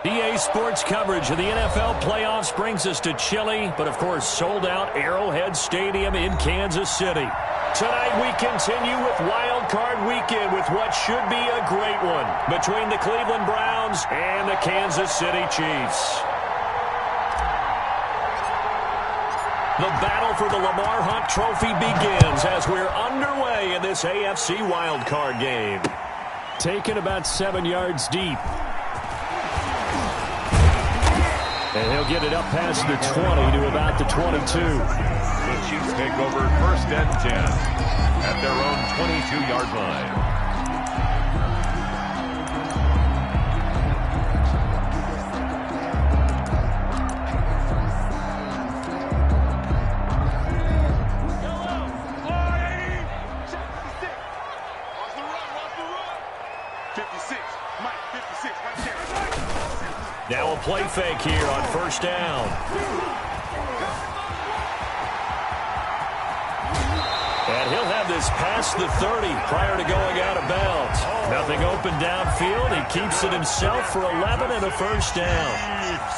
EA Sports coverage of the NFL playoffs brings us to chilly, but of course sold-out Arrowhead Stadium in Kansas City. Tonight we continue with Wild Card Weekend with what should be a great one between the Cleveland Browns and the Kansas City Chiefs. The battle for the Lamar Hunt Trophy begins as we're underway in this AFC wildcard game. Taken about 7 yards deep. And he'll get it up past the 20 to about the 22. The Chiefs take over 1st and 10 at their own 22-yard line. Now a play fake here on 1st down. And he'll have this past the 30 prior to going out of bounds. Nothing open downfield. He keeps it himself for 11 and a 1st down.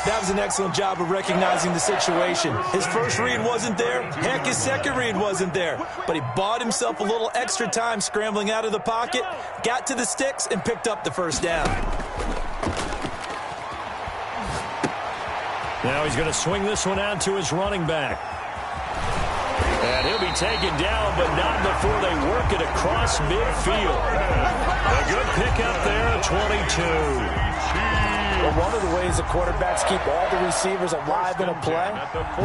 That was an excellent job of recognizing the situation. His first read wasn't there. Heck, his second read wasn't there. But he bought himself a little extra time scrambling out of the pocket, got to the sticks, and picked up the 1st down. Now he's going to swing this one out to his running back. And he'll be taken down, but not before they work it across midfield. A good pickup there at 22. Well, one of the ways the quarterbacks keep all the receivers alive in a play,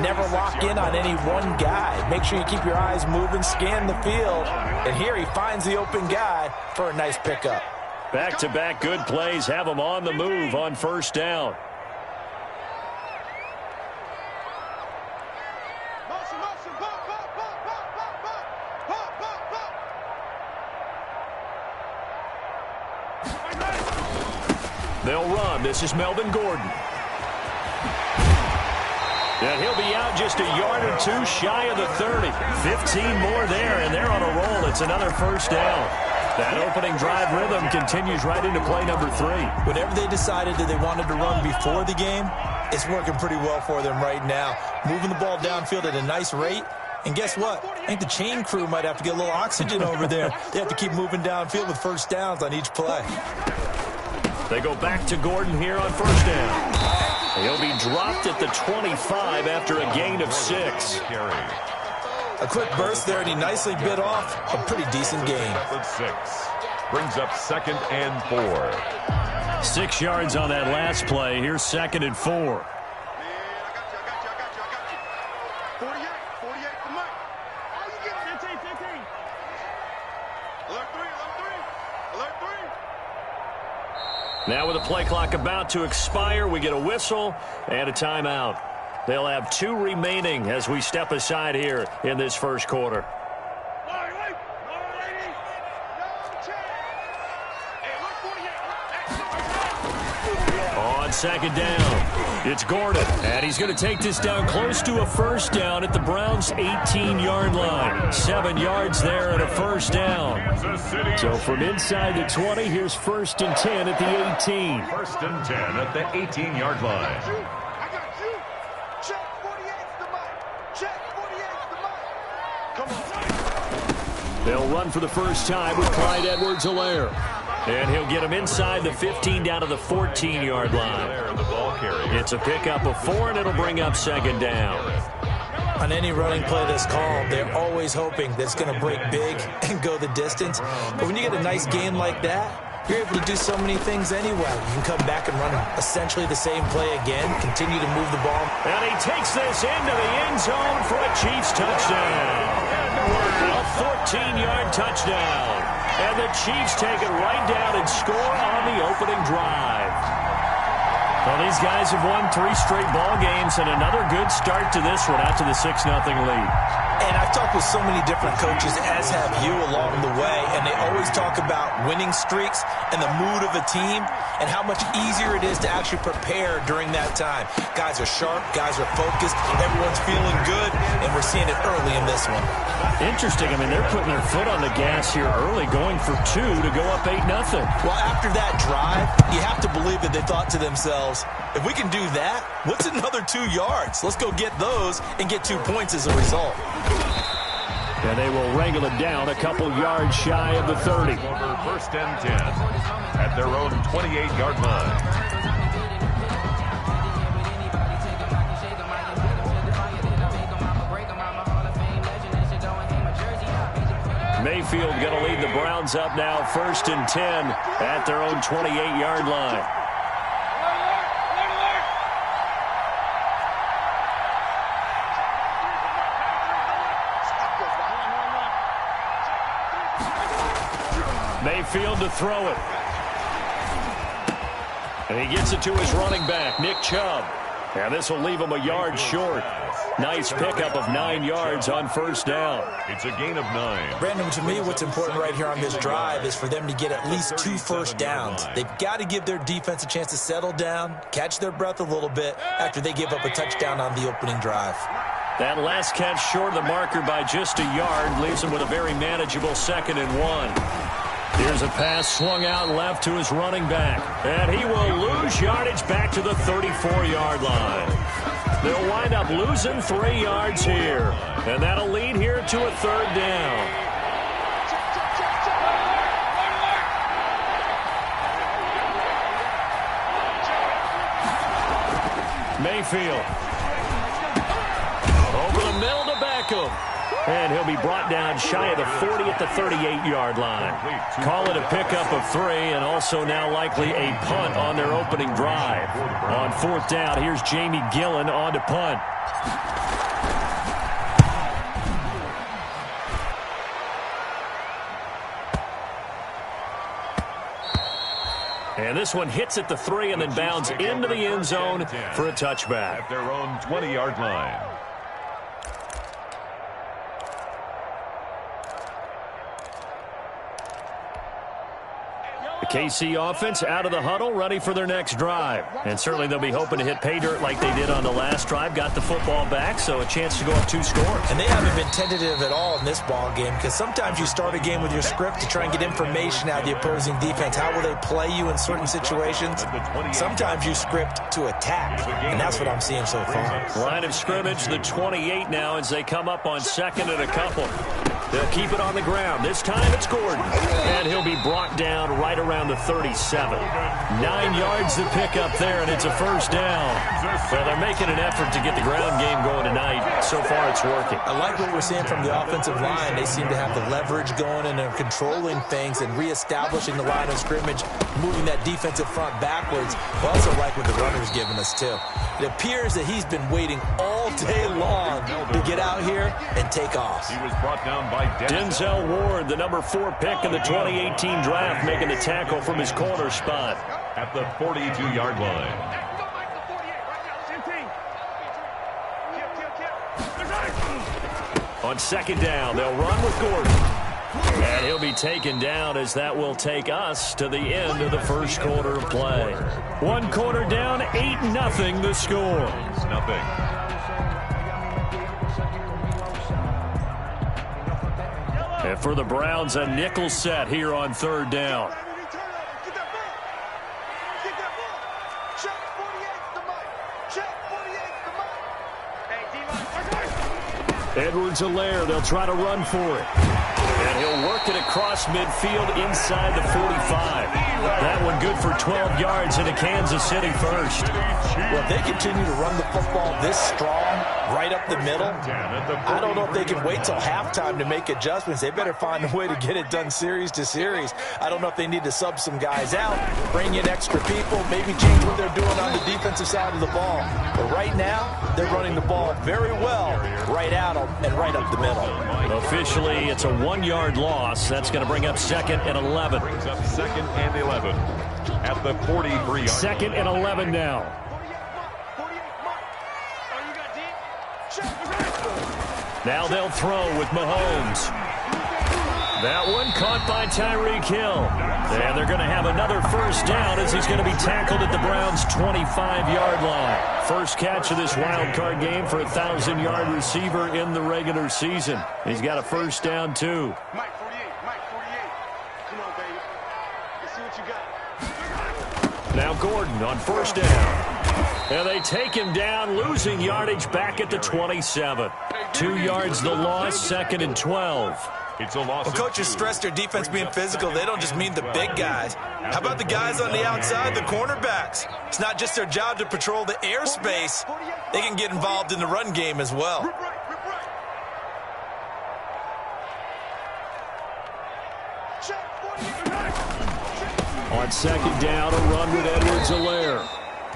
never lock in on any one guy. Make sure you keep your eyes moving, scan the field. And here he finds the open guy for a nice pickup. Back-to-back good plays have him on the move on 1st down. They'll run. This is Melvin Gordon. And he'll be out just a yard or two shy of the 30. 15 more there, and they're on a roll. It's another 1st down. That opening drive rhythm continues right into play number 3. Whatever they decided that they wanted to run before the game, it's working pretty well for them right now. Moving the ball downfield at a nice rate. And guess what? I think the chain crew might have to get a little oxygen over there. They have to keep moving downfield with 1st downs on each play. They go back to Gordon here on 1st down. He'll be dropped at the 25 after a gain of 6. A quick burst there, and he nicely bit off a pretty decent gain. 6 brings up 2nd and 4. 6 yards on that last play. Here's 2nd and 4. Now with the play clock about to expire, we get a whistle and a timeout. They'll have 2 remaining as we step aside here in this 1st quarter. On 2nd down, it's Gordon. And he's going to take this down close to a 1st down at the Browns' 18-yard line. 7 yards there and a 1st down. So from inside the 20, here's 1st and 10 at the 18. 1st and 10 at the 18-yard line. They'll run for the first time with Clyde Edwards-Helaire. And he'll get him inside the 15 down to the 14-yard line. It's a pickup of 4, and it'll bring up 2nd down. On any running play that's called, they're always hoping that it's going to break big and go the distance. But when you get a nice gain like that, you're able to do so many things anyway. You can come back and run essentially the same play again, continue to move the ball. And he takes this into the end zone for a Chiefs touchdown. A 14-yard touchdown. And the Chiefs take it right down and score on the opening drive. Well, these guys have won 3 straight ball games and another good start to this one out to the 6-0 lead. And I've talked with so many different coaches, as have you, along the way, and they always talk about winning streaks and the mood of a team and how much easier it is to actually prepare during that time. Guys are sharp, guys are focused, everyone's feeling good, and we're seeing it early in this one. Interesting. I mean, they're putting their foot on the gas here early, going for 2 to go up 8-0. Well, after that drive, you have to believe that they thought to themselves, if we can do that, what's another 2 yards? Let's go get those and get 2 points as a result. And they will wrangle it down a couple yards shy of the 30. First and 10 at their own 28-yard line. Mayfield going to lead the Browns up now, first and 10 at their own 28-yard line. Mayfield to throw it. And he gets it to his running back, Nick Chubb. And this will leave him a yard short. Nice pickup of 9 yards on first down. It's a gain of 9. Brandon, to me, what's important right here on this drive is for them to get at least 2 first downs. They've got to give their defense a chance to settle down, catch their breath a little bit after they give up a touchdown on the opening drive. That last catch short of the marker by just a yard leaves him with a very manageable 2nd and 1. Here's a pass swung out left to his running back. And he will lose yardage back to the 34-yard line. They'll wind up losing 3 yards here. And that'll lead here to a 3rd down. Mayfield. Over the middle to Beckham. And he'll be brought down shy of the 40 at the 38-yard line. Call it a pickup of 3 and also now likely a punt on their opening drive. On 4th down, here's Jamie Gillen on to punt. And this one hits at the 3 and then bounds into the end zone for a touchback. At their own 20-yard line. The KC offense out of the huddle, ready for their next drive. And certainly they'll be hoping to hit pay dirt like they did on the last drive. Got the football back, so a chance to go up 2 scores. And they haven't been tentative at all in this ball game, because sometimes you start a game with your script to try and get information out of the opposing defense. How will they play you in certain situations? Sometimes you script to attack, and that's what I'm seeing so far. Line of scrimmage, the 28 now as they come up on 2nd and a couple. They'll keep it on the ground. This time it's Gordon. And he'll be brought down right around the 37. 9 yards to pick up there, and it's a first down. Well, they're making an effort to get the ground game going tonight. So far, it's working. I like what we're seeing from the offensive line. They seem to have the leverage going, and they're controlling things and reestablishing the line of scrimmage, moving that defensive front backwards. I also like what the runner's giving us, too. It appears that he's been waiting all day long to get out here and take off. He was brought down by Denzel Ward, the number 4 pick in the 2018 draft, making the tackle from his corner spot. At the 42-yard line. On 2nd down, they'll run with Gordon. And he'll be taken down as that will take us to the end of the first quarter of play. 1 quarter down, 8-0 the score. 8-0. And for the Browns, a nickel set here on 3rd down. Edwards-Helaire, they'll try to run for it. And he'll work it across midfield inside the 45. That one good for 12 yards into Kansas City first. Well, if they continue to run the football this strong, right up the middle, I don't know if they can wait till halftime to make adjustments. They better find a way to get it done series to series. I don't know if they need to sub some guys out, bring in extra people, maybe change what they're doing on the defensive side of the ball. But right now, they're running the ball very well right at them and right up the middle. Officially, it's a 1-yard loss. That's going to bring up 2nd and 11. Brings up 2nd and 11 at the 43-yard. 2nd and 11 now. Now they'll throw with Mahomes. That one caught by Tyreek Hill. And they're going to have another first down as he's going to be tackled at the Browns' 25-yard line. First catch of this wild card game for a 1,000-yard receiver in the regular season. He's got a first down, too. Mike 48. Come on, baby. Let's see what you got. Now Gordon on first down. And they take him down, losing yardage back at the 27. 2 yards the loss, 2nd and 12. It's a loss. When coaches stress their defense being physical, they don't just mean the big guys. How about the guys on the outside, the cornerbacks? It's not just their job to patrol the airspace. They can get involved in the run game as well. On second down, a run with Edwards-Helaire.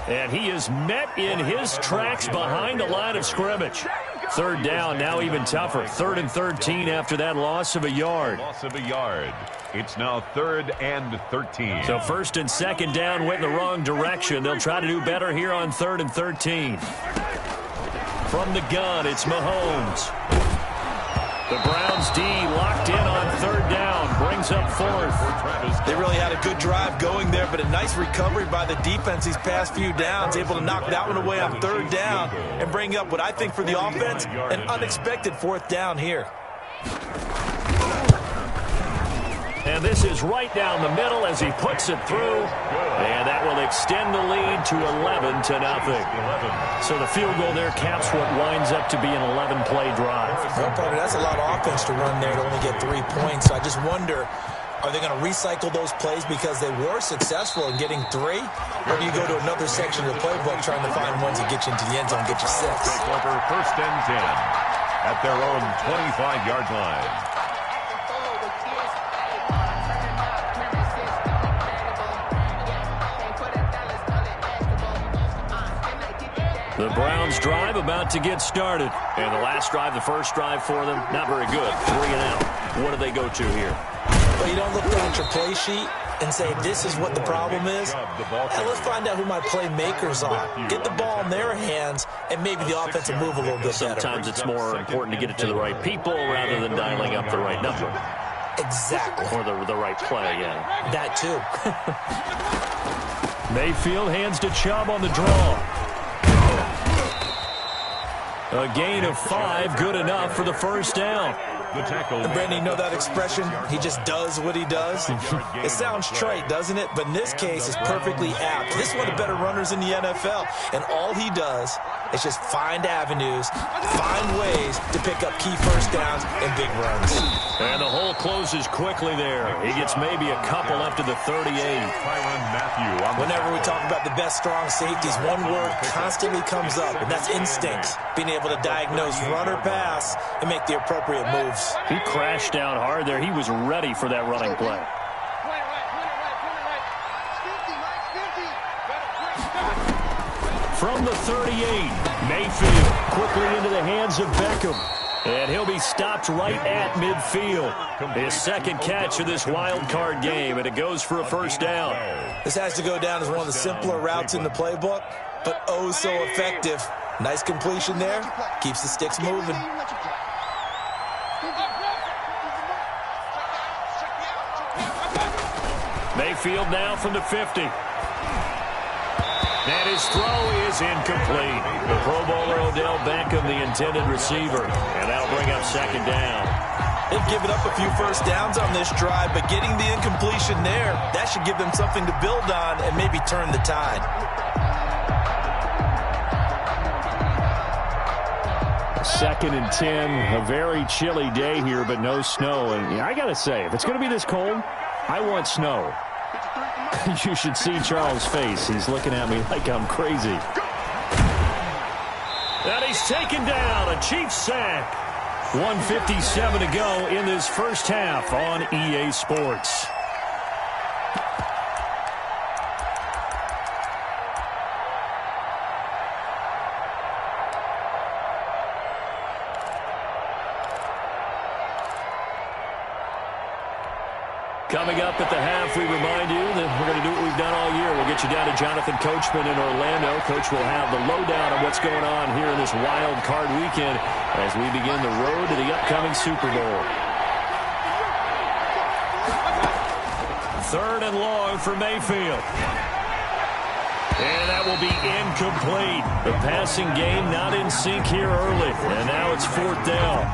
And he is met in his tracks behind the line of scrimmage. Third down, now even tougher. 3rd and 13 after that loss of a yard. Loss of a yard. It's now 3rd and 13. So 1st and 2nd down went in the wrong direction. They'll try to do better here on 3rd and 13. From the gun, it's Mahomes. The Browns D locked in on 3rd down. Brings up 4th. They really had a good drive going there, but a nice recovery by the defense these past few downs. Able to knock that one away on 3rd down and bring up what I think for the offense, an unexpected 4th down here. And this is right down the middle as he puts it through. And that will extend the lead to 11-0. So the field goal there caps what winds up to be an 11-play drive. Well, partner, that's a lot of offense to run there to only get 3 points. So I just wonder, are they going to recycle those plays because they were successful in getting 3? Or do you go to another section of the playbook trying to find ones that get you into the end zone and get you 6? Over 1st and 10 at their own 25-yard line. The Browns drive about to get started. And the last drive, the first drive for them, not very good. 3 and out. What do they go to here? Well, you don't look down at your play sheet and say, this is what the problem is. And let's find out who my playmakers are. Get the ball in their hands, and maybe the offense will move a little bit better. Sometimes it's more important to get it to the right people rather than dialing up the right number. Exactly. Or the right play, yeah. That, too. Mayfield hands to Chubb on the draw. A gain of 5, good enough for the first down. And Brandon, you know that expression? He just does what he does. It sounds trite, doesn't it? But in this case, it's perfectly apt. This is one of the better runners in the NFL. And all he does is just find avenues, find ways to pick up key first downs and big runs. And the hole closes quickly there. He gets maybe a couple up to the 38. Whenever we talk about the best strong safeties, one word constantly comes up, and that's instincts. Being able to diagnose run or pass and make the appropriate moves. He crashed down hard there. He was ready for that running play. From the 38, Mayfield quickly into the hands of Beckham. And he'll be stopped right at midfield. His second catch of this wild card game, and it goes for a first down. This has to go down as one of the simpler routes in the playbook, but oh so effective. Nice completion there. Keeps the sticks moving. Mayfield now from the 50. And his throw is incomplete. The Pro Bowler Odell Beckham, the intended receiver. And that'll bring up second down. They've given up a few first downs on this drive, but getting the incompletion there, that should give them something to build on and maybe turn the tide. Second and 10, a very chilly day here, but no snow. And yeah, I got to say, if it's going to be this cold, I want snow. You should see Charles' face. He's looking at me like I'm crazy. And he's taken down, a Chiefs sack. 1:57 to go in this first half on EA Sports. Coming up at the half, we remind you that we're going to do what we've done all year. We'll get you down to Jonathan Coachman in Orlando. Coach will have the lowdown on what's going on here in this wild card weekend as we begin the road to the upcoming Super Bowl. 3rd and long for Mayfield. And that will be incomplete. The passing game not in sync here early. And now it's 4th down.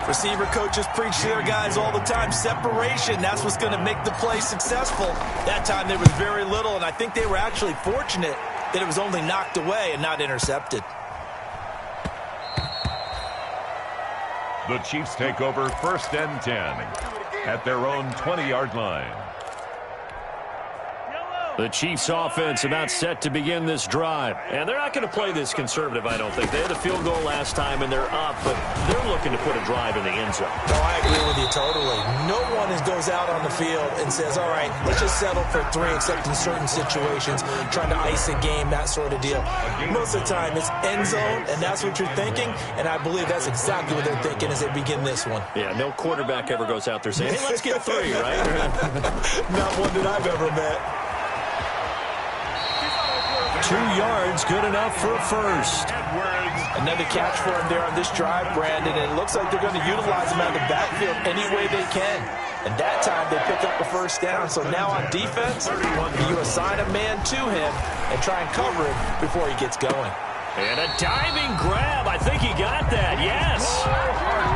Receiver coaches preach to their guys all the time. Separation, that's what's going to make the play successful. That time there was very little, and I think they were actually fortunate that it was only knocked away and not intercepted. The Chiefs take over 1st and 10 at their own 20-yard line. The Chiefs offense about set to begin this drive. And they're not going to play this conservative, I don't think. They had a field goal last time, and they're up, but they're looking to put a drive in the end zone. No, I agree with you totally. No one goes out on the field and says, all right, let's just settle for 3, except in certain situations, trying to ice a game, that sort of deal. Most of the time, it's end zone, and that's what you're thinking, and I believe that's exactly what they're thinking as they begin this one. Yeah, no quarterback ever goes out there saying, hey, let's get 3, right? Not one that I've ever met. 2 yards, good enough for a first. Another catch for him there on this drive, Brandon, and it looks like they're going to utilize him out of the backfield any way they can. And that time they pick up the first down. So now on defense, you assign a man to him and try and cover him before he gets going. And a diving grab. I think he got that. Yes.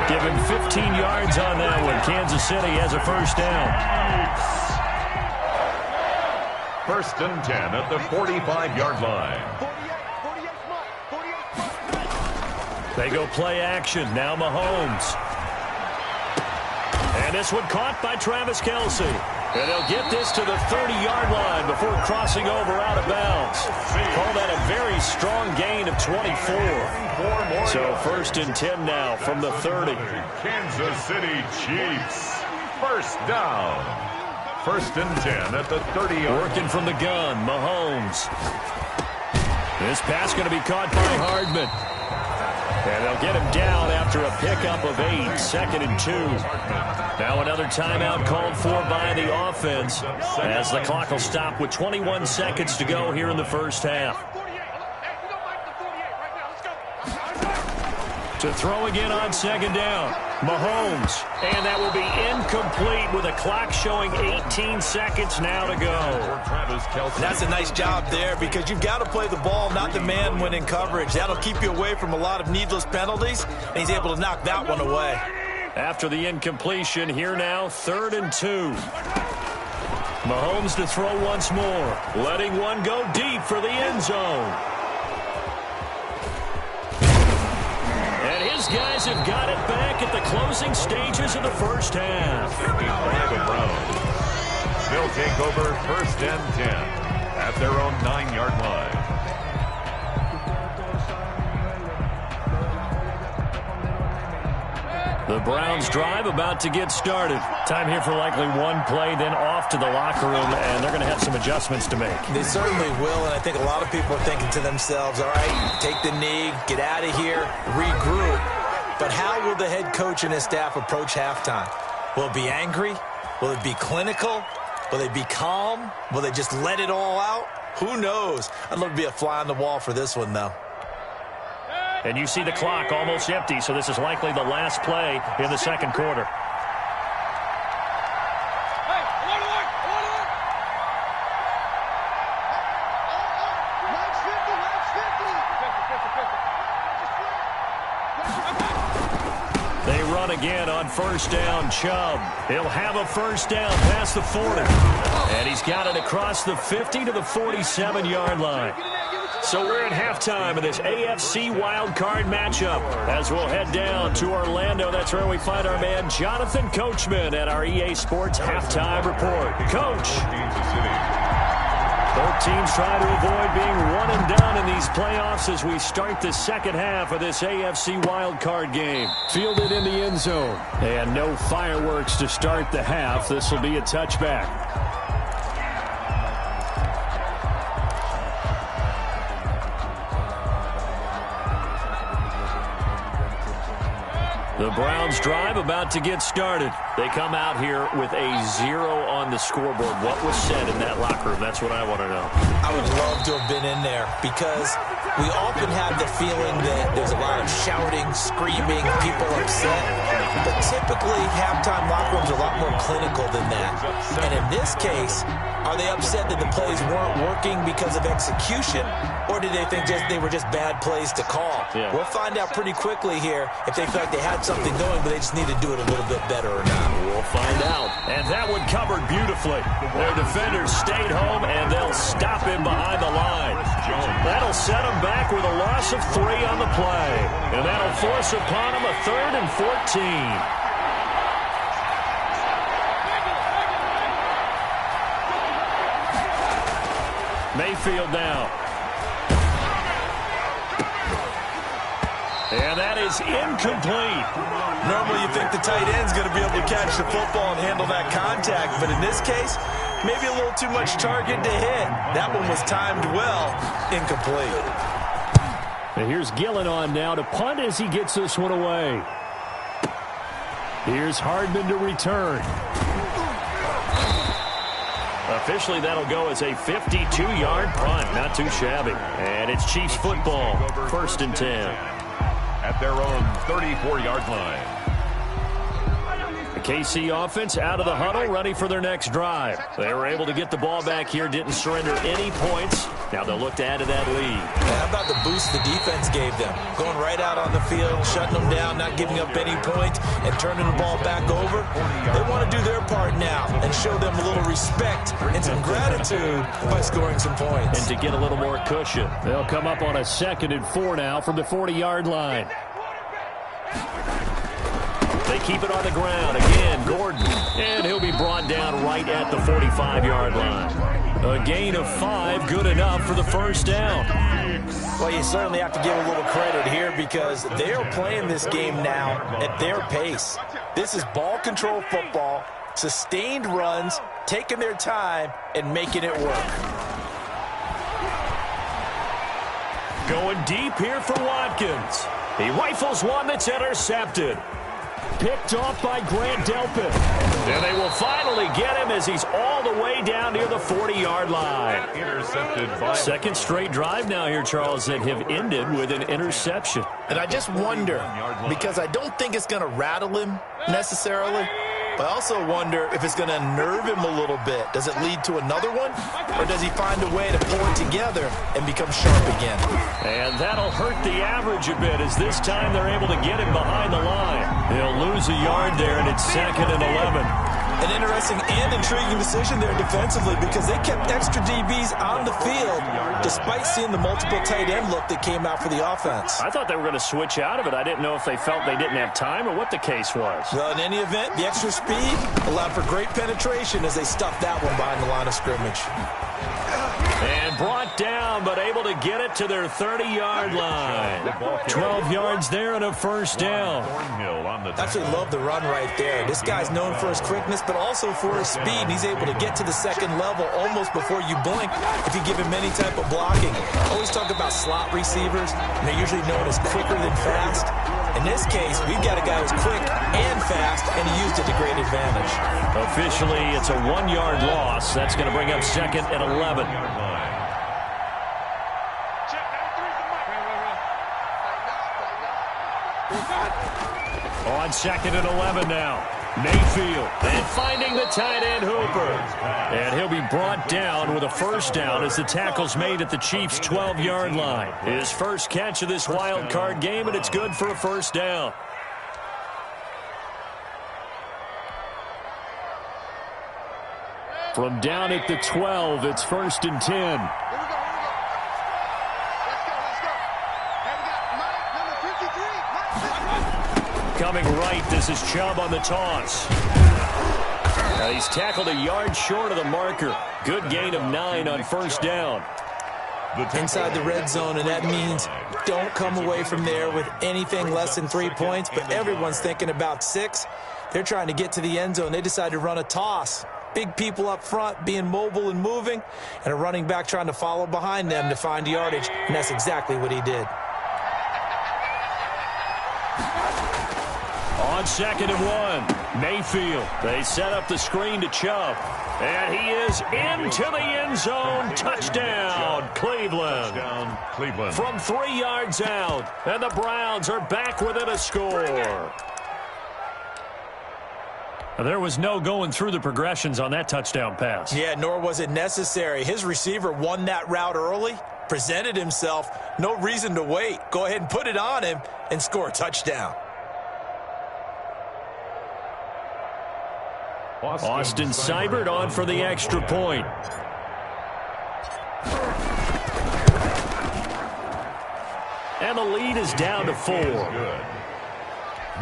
Give him 15 yards on that one. Kansas City has a first down. 1st and 10 at the 45-yard line. They go play action. Now Mahomes. And this one caught by Travis Kelce. And they'll get this to the 30-yard line before crossing over out of bounds. Call that a very strong gain of 24. So 1st and 10 now from the 30. Kansas City Chiefs. First down. 1st and 10 at the 30-yard. Working from the gun, Mahomes. This pass going to be caught by Hardman. And they'll get him down after a pickup of 8, 2nd and 2. Now another timeout called for by the offense as the clock will stop with 21 seconds to go here in the first half. To throw again on 2nd down. Mahomes. And that will be incomplete with a clock showing 18 seconds now to go. And that's a nice job there because you've got to play the ball, not the man when in coverage. That'll keep you away from a lot of needless penalties, and he's able to knock that one away. After the incompletion, here now, 3rd and 2. Mahomes to throw once more, letting one go deep for the end zone. And his guys have got it back at the closing stages of the first half. The Browns. They'll take over 1st and 10 at their own 9-yard line. The Browns drive about to get started. Time here for likely one play, then off to the locker room, and they're going to have some adjustments to make. They certainly will, and I think a lot of people are thinking to themselves, all right, take the knee, get out of here, regroup. But how will the head coach and his staff approach halftime? Will it be angry? Will it be clinical? Will they be calm? Will they just let it all out? Who knows? I'd love to be a fly on the wall for this one, though. And you see the clock almost empty, so this is likely the last play in the second quarter. They run again on first down. Chubb. He'll have a first down past the 40. And he's got it across the 50 to the 47-yard line. So we're at halftime of this AFC wildcard matchup as we'll head down to Orlando. That's where we find our man Jonathan Coachman at our EA Sports Halftime Report. Coach. Both teams trying to avoid being one and done in these playoffs as we start the second half of this AFC wildcard game. Fielded in the end zone. And no fireworks to start the half. This will be a touchback. The Browns drive about to get started. They come out here with a 0 on the scoreboard. What was said in that locker room? That's what I want to know. I would love to have been in there because we often have the feeling that there's a lot of shouting, screaming, people upset. But typically, halftime locker rooms are a lot more clinical than that. And in this case, are they upset that the plays weren't working because of execution, or did they think they were just bad plays to call? Yeah. We'll find out pretty quickly here if they feel like they had something going, but they just need to do it a little bit better or not. We'll find out. And that one covered beautifully. Their defenders stayed home, and they'll stop him behind the line. That'll set him back with a loss of 3 on the play. And that'll force upon him a 3rd and 14. Mayfield now. And that is incomplete. Normally you think the tight end's going to be able to catch the football and handle that contact, but in this case, maybe a little too much target to hit. That one was timed well. Incomplete. And here's Gillen on now to punt as he gets this one away. Here's Hardman to return. Officially, that'll go as a 52-yard punt. Not too shabby. And it's Chiefs football. 1st and 10. At their own 34-yard line. The KC offense out of the huddle, ready for their next drive. They were able to get the ball back here, didn't surrender any points. Now they'll look to add to that lead. How about the boost the defense gave them? Going right out on the field, shutting them down, not giving up any points, and turning the ball back over. They want to do their part now and show them a little respect and some gratitude by scoring some points. And to get a little more cushion. They'll come up on a 2nd and 4 now from the 40-yard line. They keep it on the ground. Again, Gordon. And he'll be brought down right at the 45-yard line. A gain of 5, good enough for the 1st down. Well, you certainly have to give a little credit here because they are playing this game now at their pace. This is ball control football, sustained runs, taking their time, and making it work. Going deep here for Watkins. He rifles one that's intercepted. Picked off by Grant Delpit. And they will finally get him as he's all the way down near the 40-yard line. Intercepted by 2nd straight drive now here, Charles, that have ended with an interception. And I just wonder, because I don't think it's going to rattle him necessarily, but I also wonder if it's going to nerve him a little bit. Does it lead to another one? Or does he find a way to pull it together and become sharp again? And that'll hurt the average a bit as this time they're able to get him behind the line. He'll lose a yard there, and it's 2nd and 11. An interesting and intriguing decision there defensively because they kept extra DBs on the field despite seeing the multiple tight end look that came out for the offense. I thought they were going to switch out of it. I didn't know if they felt they didn't have time or what the case was. Well, in any event, the extra speed allowed for great penetration as they stuffed that one behind the line of scrimmage. And brought down, but able to get it to their 30-yard line. 12 yards there and a 1st down. I actually love the run right there. This guy's known for his quickness, but also for his speed. He's able to get to the 2nd level almost before you blink if you give him any type of blocking. Always talk about slot receivers, and they're usually known as quicker than fast. In this case, we've got a guy who's quick and fast, and he used it to great advantage. Officially, it's a 1-yard loss. That's going to bring up 2nd and 11. On 2nd and 11 now. Mayfield. And finding the tight end Hooper. And he'll be brought down with a 1st down as the tackle's made at the Chiefs' 12-yard line. His first catch of this wild card game, and it's good for a 1st down. From down at the 12, it's 1st and 10. Coming right, this is Chubb on the toss. Now he's tackled a yard short of the marker. Good gain of 9 on 1st down. Inside the red zone, and that means don't come away from there with anything less than 3 points, but everyone's thinking about 6. They're trying to get to the end zone. They decide to run a toss. Big people up front being mobile and moving, and a running back trying to follow behind them to find yardage, and that's exactly what he did. On 2nd and 1, Mayfield. They set up the screen to Chubb. And he is into the end zone. Touchdown, Cleveland. Touchdown, Cleveland. From 3 yards out. And the Browns are back within a score. There was no going through the progressions on that touchdown pass. Yeah, nor was it necessary. His receiver won that route early, presented himself. No reason to wait. Go ahead and put it on him and score a touchdown. Austin Seibert on for the extra point. And the lead is down to 4. Good.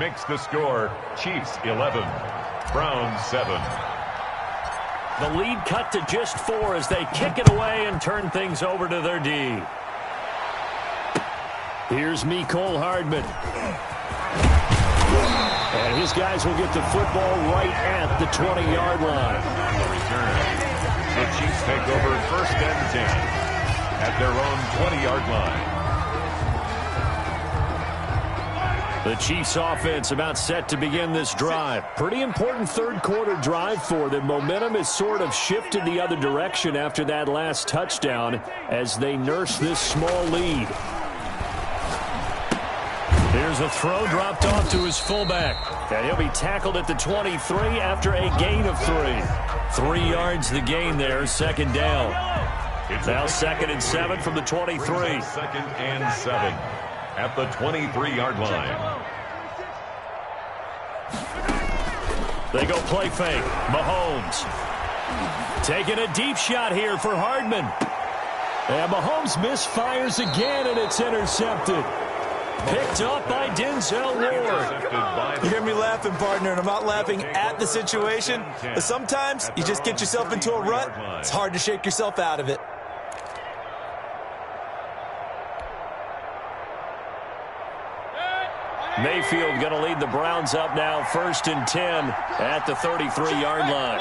Makes the score Chiefs 11, Browns 7. The lead cut to just 4 as they kick it away and turn things over to their D. Here's Mecole Hardman. And his guys will get the football right at the 20-yard line. The Chiefs take over 1st and 10 at their own 20-yard line. The Chiefs offense about set to begin this drive. Pretty important third-quarter drive for them. Momentum has sort of shifted the other direction after that last touchdown as they nurse this small lead. Here's a throw dropped off to his fullback. And he'll be tackled at the 23 after a gain of 3. 3 yards the gain there, 2nd down. Now 2nd and 7 from the 23. 2nd and 7 at the 23-yard line. They go play fake. Mahomes taking a deep shot here for Hardman. And Mahomes misfires again, and it's intercepted. Picked up by Denzel Ward. You hear me laughing, partner, and I'm not laughing at the situation. But sometimes you just get yourself into a rut. It's hard to shake yourself out of it. Mayfield going to lead the Browns up now, 1st and 10 at the 33-yard line.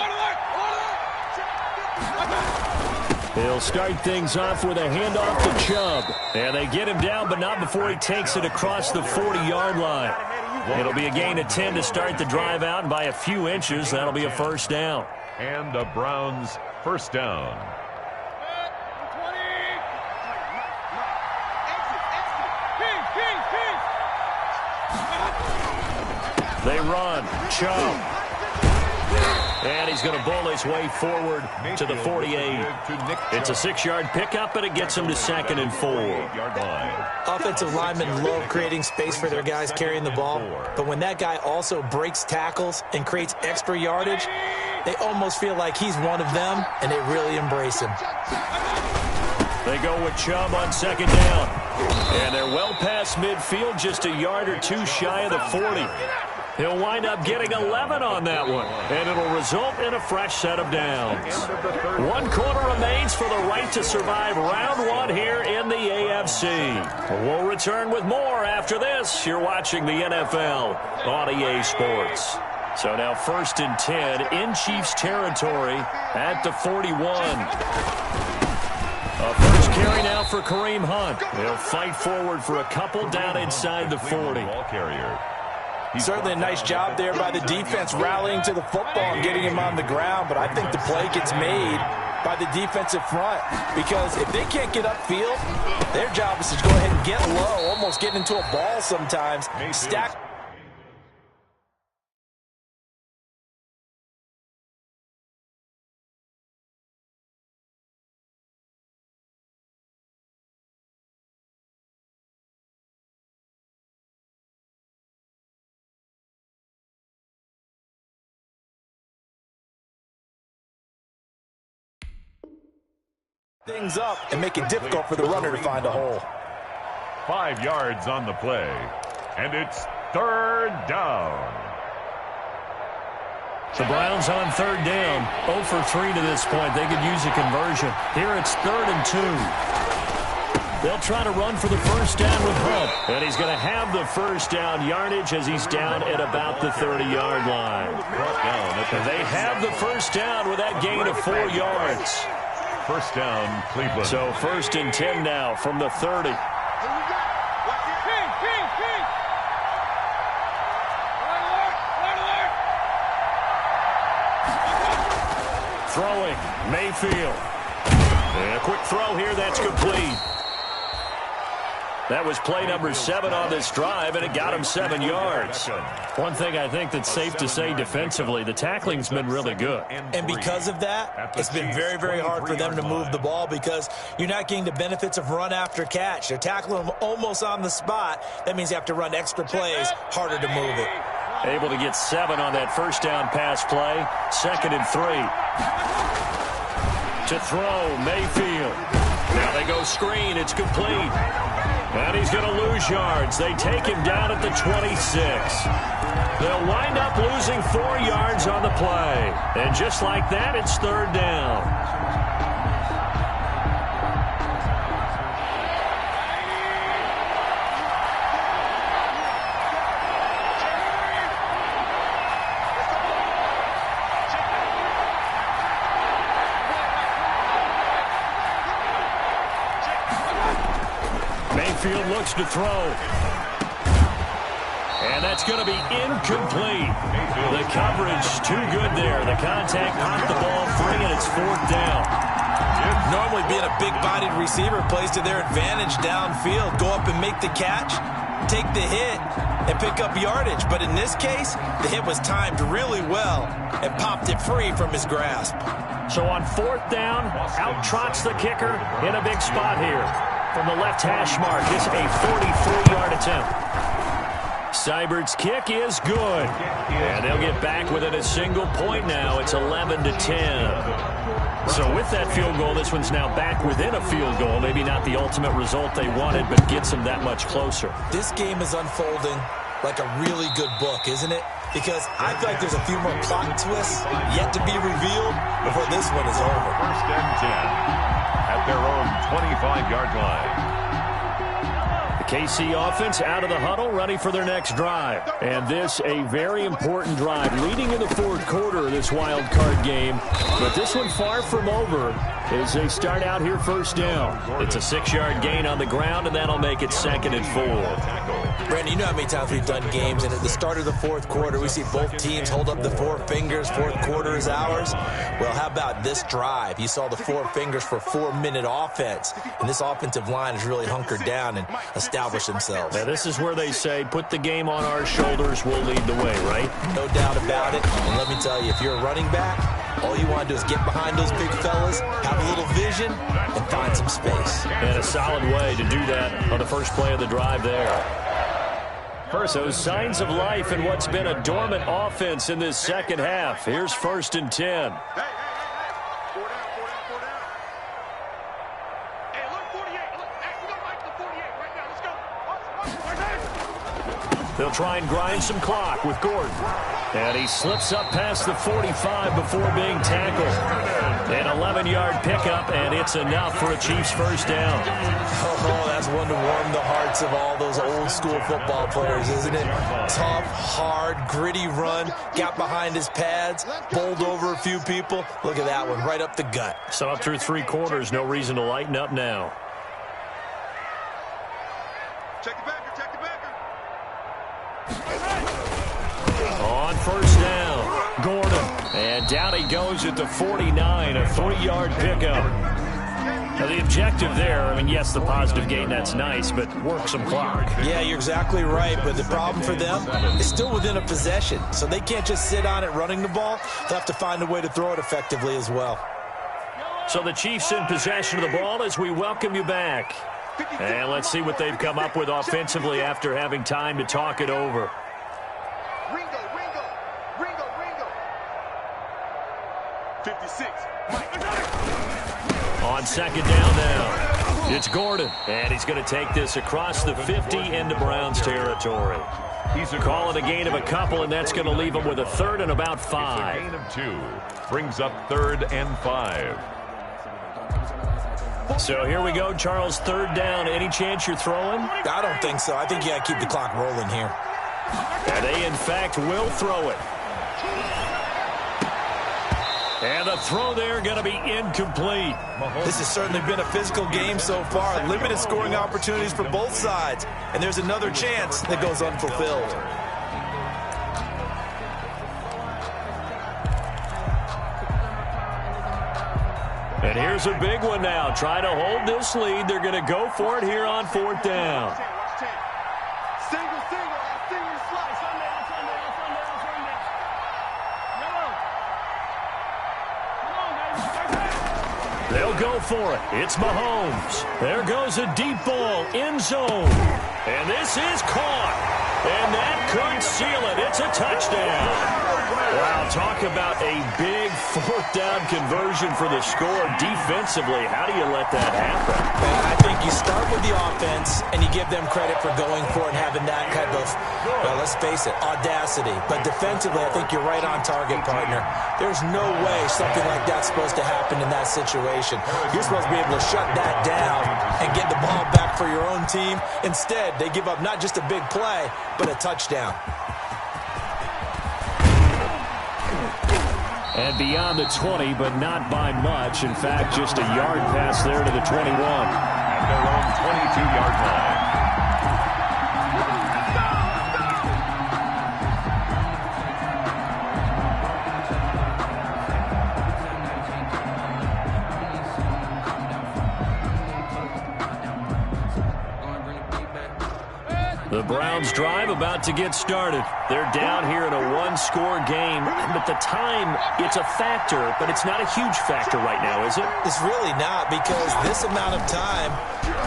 He'll start things off with a handoff to Chubb. And they get him down, but not before he takes it across the 40-yard line. It'll be a gain of 10 to start the drive out, and by a few inches, that'll be a 1st down. And the Browns 1st down. They run. Chubb. And he's going to bowl his way forward to the 48. It's a 6-yard pickup, but it gets him to 2nd and 4. Offensive linemen love creating space for their guys carrying the ball. But when that guy also breaks tackles and creates extra yardage, they almost feel like he's one of them, and they really embrace him. They go with Chubb on 2nd down. And they're well past midfield, just a yard or 2 shy of the 40. He'll wind up getting 11 on that one, and it'll result in a fresh set of downs. 1 quarter remains for the right to survive round 1 here in the AFC. We'll return with more after this. You're watching the NFL on EA Sports. So now 1st and 10 in Chiefs territory at the 41. A first carry now for Kareem Hunt. He'll fight forward for a couple down inside the 40. Ball carrier. Certainly a nice job there by the defense rallying to the football and getting him on the ground, but I think the play gets made by the defensive front because if they can't get upfield, their job is to go ahead and get low, almost get into a ball sometimes, stack. Things up and make it difficult for the runner to find a hole. 5 yards on the play, and it's 3rd down. The Browns on 3rd down, 0 for 3 to this point. They could use a conversion. Here it's 3rd and 2. They'll try to run for the 1st down with Hunt, and he's going to have the 1st down yardage as he's down at about the 30-yard line. And they have the 1st down with that gain of 4 yards. 1st down, Cleveland. So 1st and 10 now from the 30. Throwing, Mayfield. And a quick throw here, that's complete. That was play number 7 on this drive, and it got him 7 yards. One thing I think that's safe to say defensively, the tackling's been really good. And because of that, it's been very, very hard for them to move the ball because you're not getting the benefits of run after catch. They're tackling them almost on the spot. That means you have to run extra plays, harder to move it. Able to get 7 on that first down pass play. 2nd and 3. To throw, Mayfield. Now they go screen. It's complete. And he's going to lose yards. They take him down at the 26. They'll wind up losing 4 yards on the play. And just like that, it's 3rd down. Mayfield looks to throw. And that's going to be incomplete. The coverage too good there. The contact knocked the ball free, and it's 4th down. Normally being a big-bodied receiver plays to their advantage downfield. Go up and make the catch, take the hit, and pick up yardage. But in this case, the hit was timed really well and popped it free from his grasp. So on 4th down, out trots the kicker in a big spot here. From the left hash mark, this a 43-yard attempt. Seibert's kick is good. And they'll get back within a single point now. It's 11-10. So with that field goal, this one's now back within a field goal. Maybe not the ultimate result they wanted, but gets them that much closer. This game is unfolding like a really good book, isn't it? Because I feel like there's a few more plot twists yet to be revealed before this one is over. 1st and 10 at their own 25-yard line. KC offense out of the huddle, ready for their next drive. And this a very important drive leading in the 4th quarter of this wild card game. But this one far from over as they start out here 1st down. It's a 6-yard gain on the ground, and that'll make it 2nd and 4. Brandon, you know how many times we've done games, and at the start of the 4th quarter, we see both teams hold up the 4 fingers, 4th quarter is ours. Well, how about this drive? You saw the 4 fingers for 4-minute offense, and this offensive line is really hunkered down and establish themselves. Now, this is where they say, put the game on our shoulders, we'll lead the way, right? No doubt about it. And let me tell you, if you're a running back, all you want to do is get behind those big fellas, have a little vision, and find some space. And a solid way to do that on the first play of the drive there. So signs of life in what's been a dormant offense in this 2nd half. Here's 1st and 10. They'll try and grind some clock with Gordon. And he slips up past the 45 before being tackled. An 11-yard pickup, and it's enough for a Chiefs 1st down. Oh, that's one to warm the hearts of all those old-school football players, isn't it? Tough, hard, gritty run. Got behind his pads, bowled over a few people. Look at that one, right up the gut. So up through 3 quarters, no reason to lighten up now. Check the backer, check the backer. On 1st down, Gordon. And down he goes at the 49, a 3-yard pickup. Now, the objective there, I mean, yes, the positive gain, that's nice, but work some clock. Yeah, you're exactly right, but the problem for them is still within a possession, so they can't just sit on it running the ball. They'll have to find a way to throw it effectively as well. So the Chiefs in possession of the ball as we welcome you back. And let's see what they've come up with offensively after having time to talk it over. Ringo. 56. On 2nd down now, it's Gordon. And he's going to take this across the 50 into Browns territory. He's calling a gain of a couple, and that's going to leave him with a 3rd and about 5. It's a gain of 2. Brings up 3rd and 5. So here we go, Charles, 3rd down. Any chance you're throwing? I don't think so. I think you got to keep the clock rolling here. And they, in fact, will throw it. And the throw there going to be incomplete. This has certainly been a physical game so far. Limited scoring opportunities for both sides. And there's another chance that goes unfulfilled. And here's a big one now. Trying to hold this lead. They're going to go for it here on 4th down. Single, slice. Sundown. They'll go for it. It's Mahomes. There goes a deep ball, end zone. And this is caught. And that could seal it. It's a touchdown. Wow, talk about a big 4th down conversion for the score. Defensively, how do you let that happen? I think you start with the offense, and you give them credit for going for it, having that type of, well, let's face it, audacity. But defensively, I think you're right on target, partner. There's no way something like that's supposed to happen in that situation. You're supposed to be able to shut that down and get the ball back for your own team. Instead, they give up not just a big play, but a touchdown. And beyond the 20, but not by much. In fact, just a yard pass there to the 21. At their own 22-yard line. The Browns drive about to get started. They're down here in a one-score game. But the time, it's a factor, but it's not a huge factor right now, is it? It's really not, because this amount of time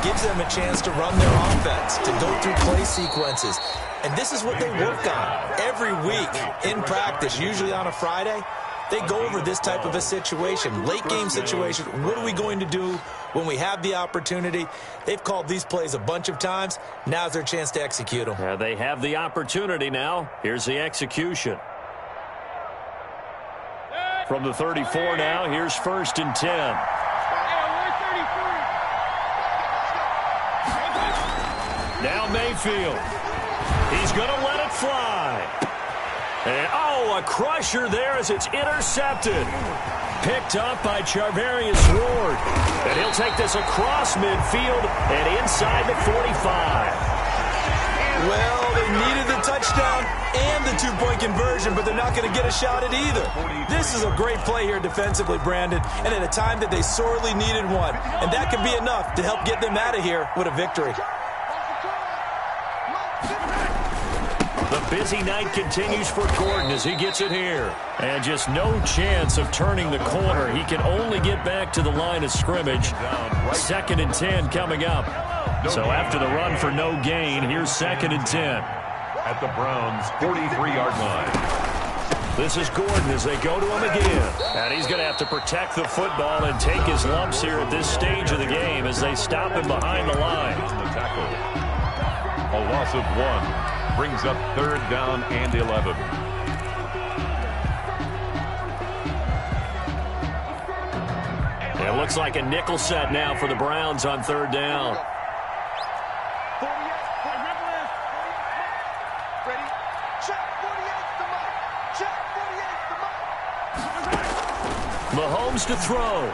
gives them a chance to run their offense, to go through play sequences. And this is what they work on every week in practice, usually on a Friday. They go over this type of a situation, late game situation. What are we going to do when we have the opportunity? They've called these plays a bunch of times. Now's their chance to execute them. Yeah, they have the opportunity now. Here's the execution. From the 34 now, here's 1st and 10. Now Mayfield. He's going to let it fly. And, a crusher there as it's intercepted. Picked up by Charvarius Ward. And he'll take this across midfield and inside the 45. Well, they needed the touchdown and the two-point conversion, but they're not going to get a shot at either. This is a great play here defensively, Brandon, and at a time that they sorely needed one. And that could be enough to help get them out of here with a victory. The busy night continues for Gordon as he gets it here. And just no chance of turning the corner. He can only get back to the line of scrimmage. 2nd and 10 coming up. So after the run for no gain, here's 2nd and 10. At the Browns' 43-yard line. This is Gordon as they go to him again. And he's going to have to protect the football and take his lumps here at this stage of the game as they stop him behind the line. The tackle. A loss of 1. Brings up 3rd down and 11. It looks like a nickel set now for the Browns on 3rd down. Mahomes to throw.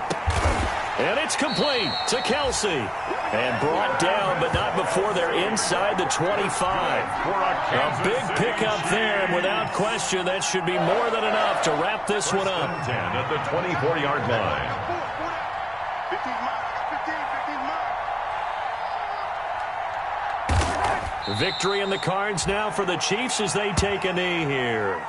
And it's complete to Kelsey. And brought down, but not before they're inside the 25. A big pickup there, and without question, that should be more than enough to wrap this one up. 10 at the 24-yard line. 15 Victory in the cards now for the Chiefs as they take a knee here.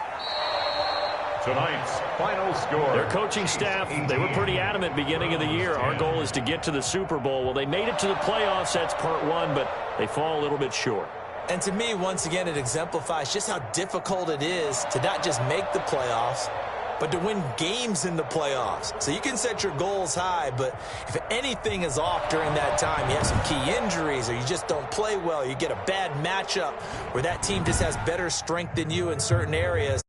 Tonight's final score. Their coaching staff, they were pretty adamant beginning of the year. Our goal is to get to the Super Bowl. Well, they made it to the playoffs. That's part 1, but they fall a little bit short. And to me, once again, it exemplifies just how difficult it is to not just make the playoffs, but to win games in the playoffs. So you can set your goals high, but if anything is off during that time, you have some key injuries or you just don't play well, you get a bad matchup where that team just has better strength than you in certain areas.